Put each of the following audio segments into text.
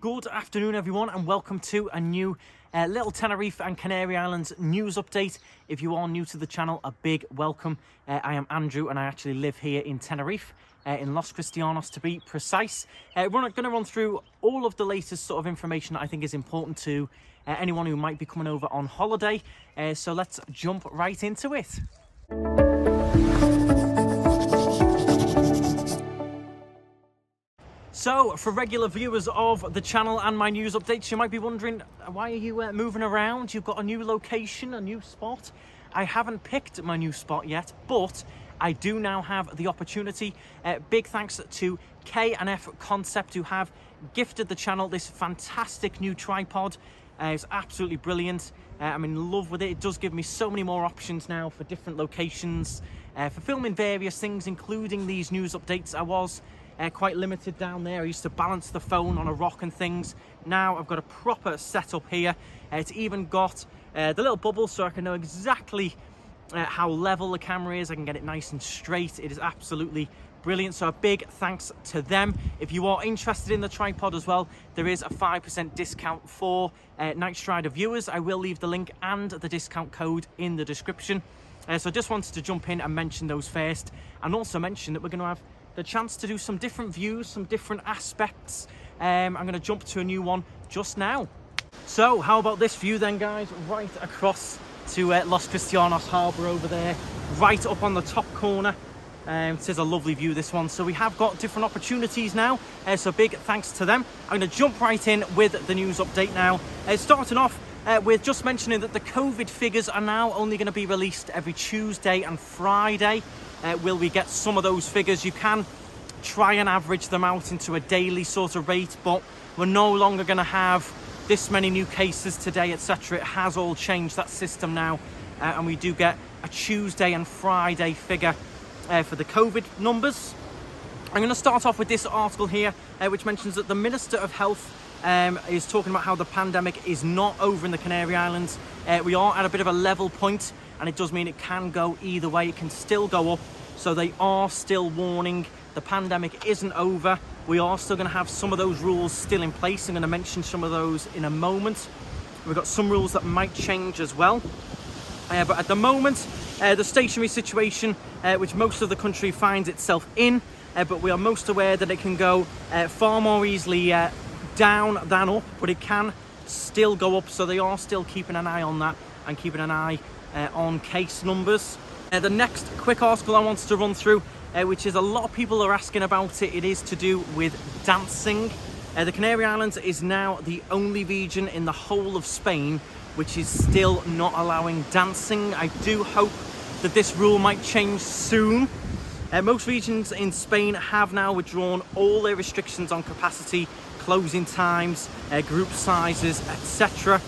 Good afternoon, everyone, and welcome to a new little Tenerife and Canary Islands news update. If you are new to the channel, a big welcome. I am Andrew, and I actually live here in Tenerife, in Los Cristianos to be precise. We're going to run through all of the latest sort of information that I think is important to anyone who might be coming over on holiday. So let's jump right into it. So, for regular viewers of the channel and my news updates, you might be wondering, why are you moving around? You've got a new location, a new spot. I haven't picked my new spot yet, but I do now have the opportunity. Big thanks to K&F Concept, who have gifted the channel this fantastic new tripod. It's absolutely brilliant. I'm in love with it. It does give me so many more options now for different locations, for filming various things, including these news updates. I was quite limited down there. I used to balance the phone on a rock and things. Now I've got a proper setup here. It's even got the little bubble so I can know exactly how level the camera is. I can get it nice and straight. It is absolutely brilliant. So a big thanks to them. If you are interested in the tripod as well, there is a 5% discount for KnightStrider viewers. I will leave the link and the discount code in the description. So I just wanted to jump in and mention those first, and also mention that we're going to have the chance to do some different views, some different aspects. I'm going to jump to a new one just now. So how about this view then, guys? Right across to Los Cristianos harbour over there, right up on the top corner. It is a lovely view, this one. So we have got different opportunities now, so big thanks to them. I'm going to jump right in with the news update now. Starting off with just mentioning that the COVID figures are now only going to be released every Tuesday and Friday. Will we get some of those figures? You can try and average them out into a daily sort of rate, but we're no longer going to have this many new cases today, etc. It has all changed, that system now, and we do get a Tuesday and Friday figure for the COVID numbers. I'm going to start off with this article here, which mentions that the Minister of Health is talking about how the pandemic is not over in the Canary Islands. We are at a bit of a level point, and it does mean it can go either way. It can still go up, so they are still warning the pandemic isn't over. We are still going to have some of those rules still in place. I'm going to mention some of those in a moment. We've got some rules that might change as well. But at the moment, the stationary situation, which most of the country finds itself in, but we are most aware that it can go far more easily down than up, but it can still go up. So they are still keeping an eye on that and keeping an eye on case numbers. The next quick article I wanted to run through, which is a lot of people are asking about it. It is to do with dancing. The Canary Islands is now the only region in the whole of Spain which is still not allowing dancing. I do hope that this rule might change soon. Most regions in Spain have now withdrawn all their restrictions on capacity, closing times, group sizes, etc.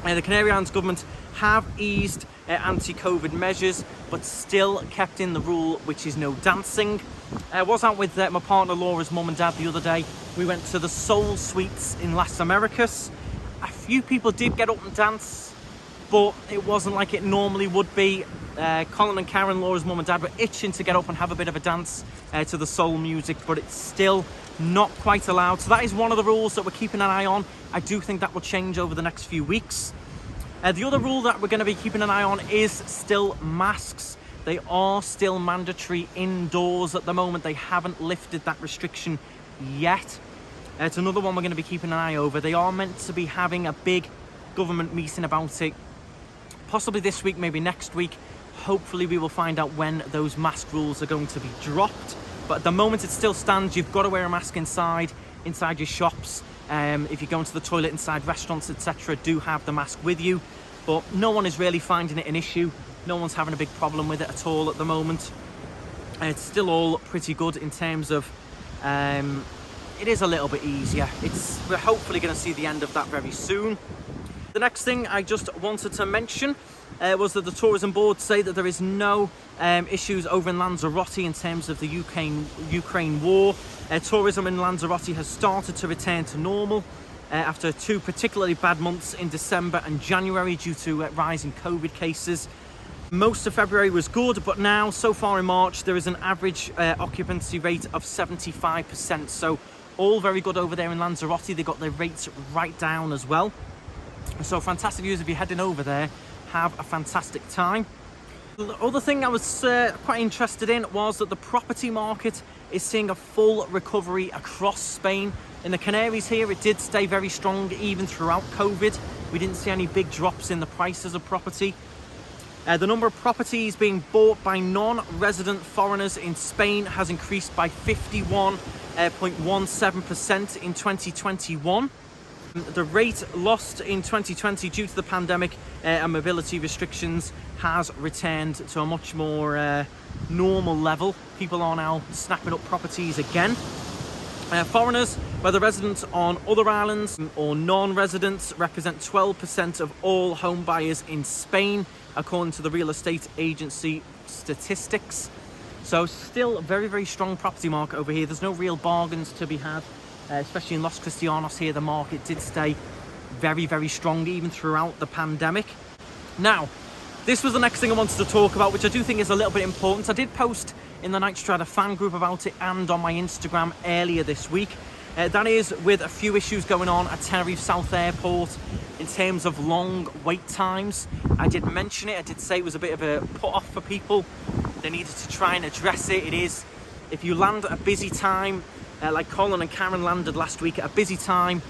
The Canary Islands government have eased anti-COVID measures, but still kept in the rule, which is no dancing. I was out with my partner Laura's mum and dad the other day. We went to the Soul Suites in Las Americas. A few people did get up and dance, but it wasn't like it normally would be. Colin and Karen, Laura's mum and dad, were itching to get up and have a bit of a dance to the soul music, but it's still not quite allowed. So that is one of the rules that we're keeping an eye on. I do think that will change over the next few weeks. The other rule that we're going to be keeping an eye on is still masks. They are still mandatory indoors at the moment. They haven't lifted that restriction yet. It's another one we're going to be keeping an eye over. They are meant to be having a big government meeting about it, possibly this week, maybe next week. Hopefully we will find out when those mask rules are going to be dropped. But at the moment it still stands. You've got to wear a mask inside your shops. If you go into the toilet inside restaurants, etc., do have the mask with you. But no one is really finding it an issue. No one's having a big problem with it at all at the moment. It's still all pretty good in terms of it is a little bit easier. We're hopefully going to see the end of that very soon. The next thing I just wanted to mention was that the tourism board say that there is no issues over in Lanzarote in terms of the Ukraine war. Tourism in Lanzarote has started to return to normal after 2 particularly bad months in December and January due to rising COVID cases. Most of February was good, but now, so far in March, there is an average occupancy rate of 75%. So all very good over there in Lanzarote. They got their rates right down as well. So fantastic views if you're heading over there. Have a fantastic time. The other thing I was quite interested in was that the property market is seeing a full recovery across Spain. In the Canaries here, it did stay very strong even throughout COVID. We didn't see any big drops in the prices of property. The number of properties being bought by non-resident foreigners in Spain has increased by 51.17% in 2021. The rate lost in 2020 due to the pandemic and mobility restrictions has returned to a much more normal level. People are now snapping up properties again. Foreigners, whether residents on other islands or non-residents, represent 12% of all home buyers in Spain, according to the real estate agency statistics. So still a very, very strong property market over here. There's no real bargains to be had, especially in Los Cristianos here. The market did stay very, very strong even throughout the pandemic. Now, this was the next thing I wanted to talk about, which I do think is a little bit important. I did post in the KnightStrider fan group about it and on my Instagram earlier this week. That is with a few issues going on at Tenerife South Airport in terms of long wait times. I did mention it. I did say it was a bit of a put off for people. They needed to try and address it. It is, if you land at a busy time, like Colin and Karen landed last week at a busy time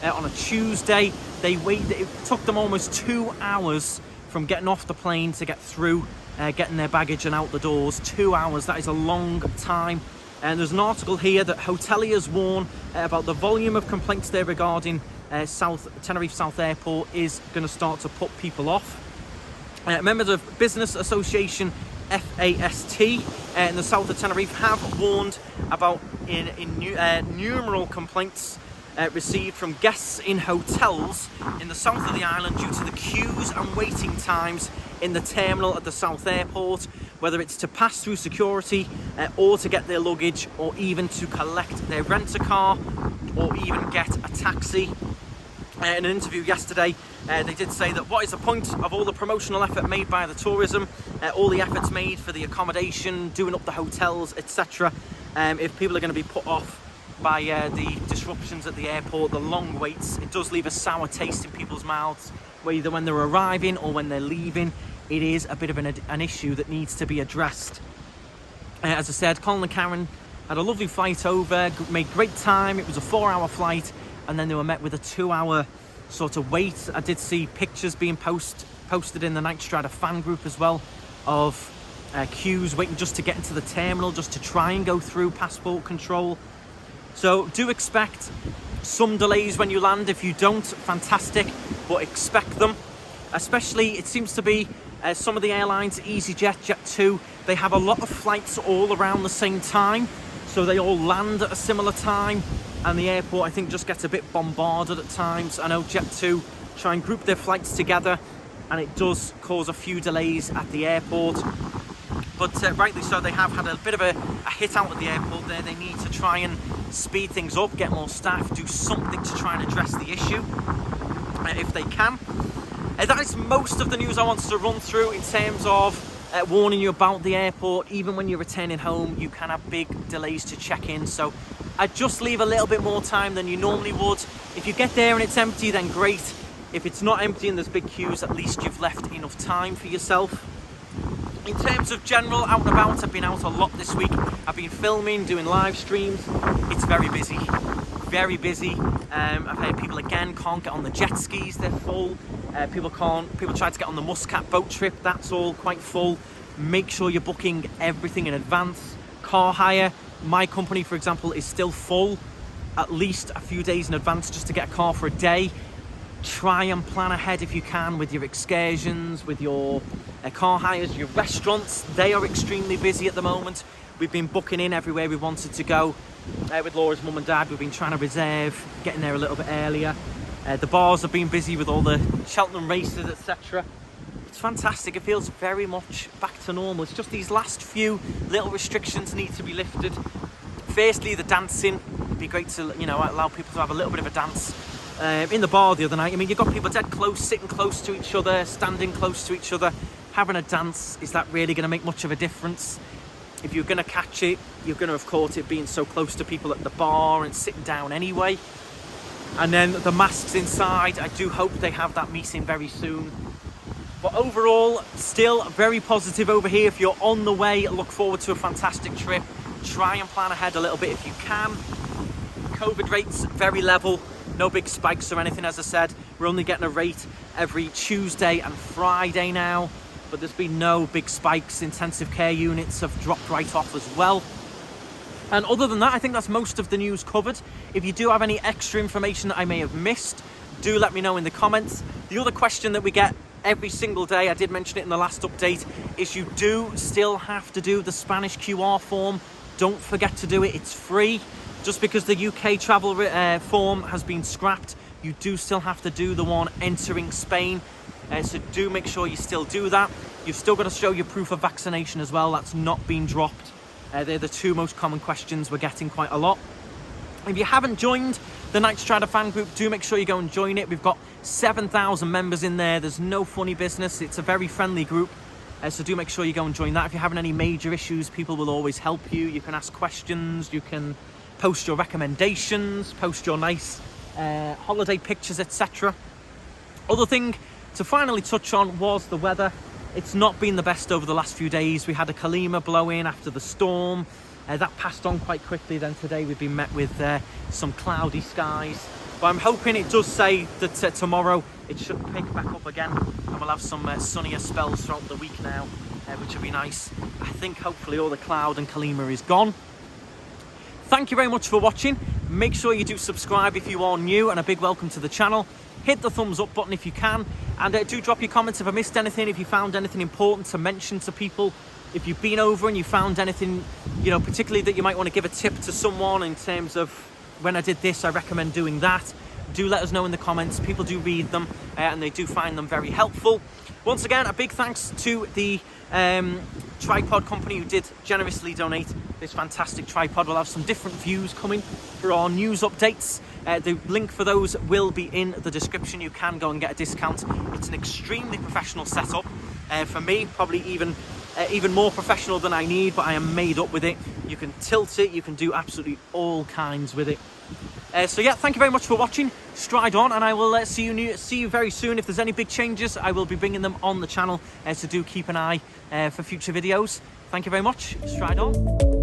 on a Tuesday, it took them almost 2 hours from getting off the plane to get through, getting their baggage and out the doors. 2 hours, that is a long time. And there's an article here that hoteliers warn about the volume of complaints there regarding Tenerife South Airport is going to start to put people off. Members of Business Association FAST in the south of Tenerife have warned about numerous complaints received from guests in hotels in the south of the island due to the queues and waiting times in the terminal at the South Airport, whether it's to pass through security or to get their luggage or even to collect their rent-a-car or even get a taxi. In an interview yesterday, they did say that what is the point of all the promotional effort made by the tourism, all the efforts made for the accommodation, doing up the hotels, etc., if people are going to be put off by the disruptions at the airport, the long waits. It does leave a sour taste in people's mouths, either when they're arriving or when they're leaving. It is a bit of an issue that needs to be addressed. As I said, Colin and Karen had a lovely flight over, made great time. It was a 4-hour flight, and then they were met with a 2-hour sort of wait. I did see pictures being posted in the KnightStrider fan group as well of queues waiting just to get into the terminal, just to try and go through passport control. So do expect some delays when you land. If you don't, fantastic, but expect them. Especially, it seems to be some of the airlines, EasyJet, Jet2, they have a lot of flights all around the same time, so they all land at a similar time, and the airport, I think, just gets a bit bombarded at times. I know Jet2 try and group their flights together, and it does cause a few delays at the airport. But rightly so, they have had a bit of a hit out at the airport there. They need to try and speed things up, get more staff, do something to try and address the issue if they can. That is most of the news I wanted to run through in terms of warning you about the airport. Even when you're returning home, you can have big delays to check in. So I'd just leave a little bit more time than you normally would. If you get there and it's empty, then great. If it's not empty and there's big queues, at least you've left enough time for yourself. In terms of general out and about, I've been out a lot this week. I've been filming, doing live streams. It's very busy, very busy. I've heard people again can't get on the jet skis, they're full. People try to get on the Muscat boat trip, that's all quite full. Make sure you're booking everything in advance. Car hire, my company for example, is still full at least a few days in advance just to get a car for a day. Try and plan ahead if you can with your excursions, with your car hires, your restaurants. They are extremely busy at the moment. We've been booking in everywhere we wanted to go. With Laura's mum and dad, we've been trying to reserve, getting there a little bit earlier. The bars have been busy with all the Cheltenham races, etc. It's fantastic. It feels very much back to normal. It's just these last few little restrictions need to be lifted. Firstly, the dancing. It'd be great to, allow people to have a little bit of a dance. In the bar the other night, you've got people dead close, sitting close to each other, standing close to each other, having a dance. Is that really going to make much of a difference? If you're going to catch it, you're going to have caught it being so close to people at the bar and sitting down anyway. And then the masks inside, I do hope they have that meeting very soon. But overall, still very positive over here. If you're on the way, look forward to a fantastic trip. Try and plan ahead a little bit if you can. COVID rates very level, no big spikes or anything. As I said, we're only getting a rate every Tuesday and Friday now, but there's been no big spikes. Intensive care units have dropped right off as well. And other than that, I think that's most of the news covered. If you do have any extra information that I may have missed, do let me know in the comments. The other question that we get every single day, I did mention it in the last update, is you do still have to do the Spanish QR form. Don't forget to do it, it's free. Just because the UK travel form has been scrapped, you do still have to do the one entering Spain. So do make sure you still do that. You've still got to show your proof of vaccination as well. That's not been dropped. They're the two most common questions we're getting quite a lot. If you haven't joined the KnightStrider fan group, do make sure you go and join it. We've got 7,000 members in there. There's no funny business. It's a very friendly group. So do make sure you go and join that. If you're having any major issues, people will always help you. You can ask questions. You can post your recommendations, post your nice holiday pictures, etc. Other thing to finally touch on was the weather. It's not been the best over the last few days. We had a Kalima blow in after the storm. That passed on quite quickly. Then today we've been met with some cloudy skies. But I'm hoping it does say that tomorrow it should pick back up again. And we'll have some sunnier spells throughout the week now, which will be nice. I think hopefully all the cloud and Kalima is gone. Thank you very much for watching. Make sure you do subscribe if you are new, and a big welcome to the channel. Hit the thumbs up button if you can. And do drop your comments if I missed anything, if you found anything important to mention to people. If you've been over and you found anything, you know, particularly that you might want to give a tip to someone in terms of, when I did this, I recommend doing that. Do let us know in the comments. People do read them and they do find them very helpful. Once again, a big thanks to the tripod company who did generously donate this fantastic tripod. We'll have some different views coming for our news updates. The link for those will be in the description. You can go and get a discount. It's an extremely professional setup. For me, probably even more professional than I need, but I am made up with it. You can tilt it, you can do absolutely all kinds with it. So yeah, thank you very much for watching. Stride on, and I will see you very soon. If there's any big changes, I will be bringing them on the channel, so do keep an eye for future videos. Thank you very much. Stride on.